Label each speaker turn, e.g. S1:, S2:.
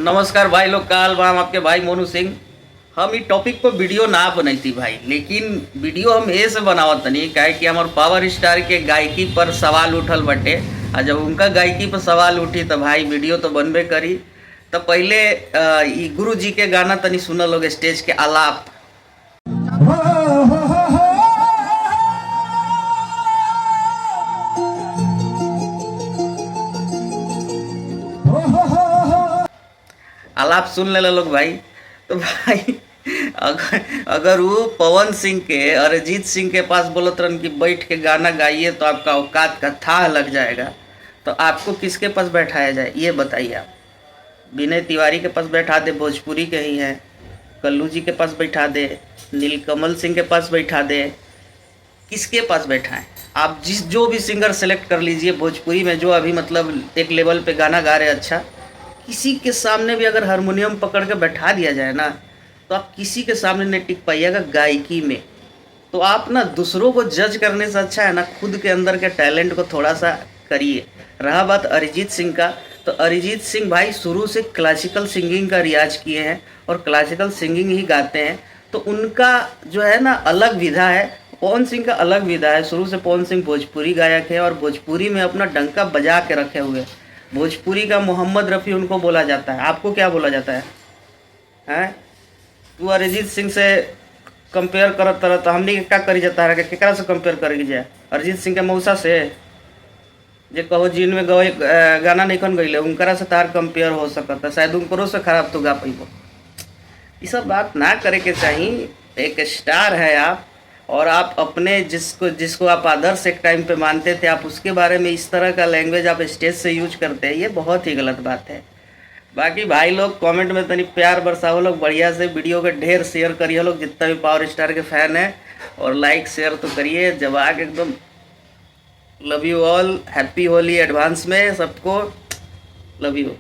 S1: नमस्कार भाई लोग, काल बाम आपके भाई मोनू सिंह। हम ई टॉपिक पर वीडियो ना बनाई थी भाई, लेकिन वीडियो हम ऐसे बनावत तनी काहे कि हमार पावर स्टार के गायकी पर सवाल उठल बटे। आ जब उनका गायकी पर सवाल उठी तो भाई वीडियो तो बनबे करी। तो पहले ई गुरु जी के गाना तनी सुनल लोग, स्टेज के आलाप। आलाप सुन ले लोग भाई। तो भाई अगर अगर वो पवन सिंह के, अरिजीत सिंह के पास बोलत रहन कि बैठ के गाना गाइए तो आपका औकात का था लग जाएगा, तो आपको किसके पास बैठाया जाए ये बताइए आप। विनय तिवारी के पास बैठा दे, भोजपुरी के ही हैं। कल्लू जी के पास बैठा दे, नीलकमल सिंह के पास बैठा दे, किसके पास बैठाएं आप? जो भी सिंगर सेलेक्ट कर लीजिए भोजपुरी में, जो अभी मतलब एक लेवल पे गाना गा रहे अच्छा, किसी के सामने भी अगर हारमोनियम पकड़ के बैठा दिया जाए ना, तो आप किसी के सामने नहीं टिक पाइएगा गायकी में। तो आप ना दूसरों को जज करने से अच्छा है ना, खुद के अंदर के टैलेंट को थोड़ा सा करिए। रहा बात अरिजीत सिंह का, तो अरिजीत सिंह भाई शुरू से क्लासिकल सिंगिंग का रियाज किए हैं और क्लासिकल सिंगिंग ही गाते हैं। तो उनका जो है ना अलग विधा है, पवन सिंह का अलग विधा है। शुरू से पवन सिंह भोजपुरी गायक है और भोजपुरी में अपना डंका बजा के रखे हुए। भोजपुरी का मोहम्मद रफ़ी उनको बोला जाता है। आपको क्या बोला जाता है? हैं तू अरिजीत सिंह से कंपेयर करत तरह, तो हमने क्या करी जाता है? केकरा से कंपेयर करेगी जाए? अरिजीत सिंह के मौसा से जे कहो जिन में गए गाना नहीं खन गईले उनकरा से तार कंपेयर हो सकता, शायद उनको से खराब तो गा पैबो। ये सब बात ना करे के चाहिए। एक स्टार है आप, और आप अपने जिसको जिसको आप आदर्श एक टाइम पे मानते थे, आप उसके बारे में इस तरह का लैंग्वेज आप स्टेज से यूज करते हैं, ये बहुत ही गलत बात है। बाकी भाई लोग कमेंट में तनी प्यार बरसाओ लोग, बढ़िया से वीडियो के ढेर शेयर करिए लोग, जितना भी पावर स्टार के फैन है, और लाइक शेयर तो करिए। जवाब एकदम love you all, happy Holi advance में सबको, लव यू।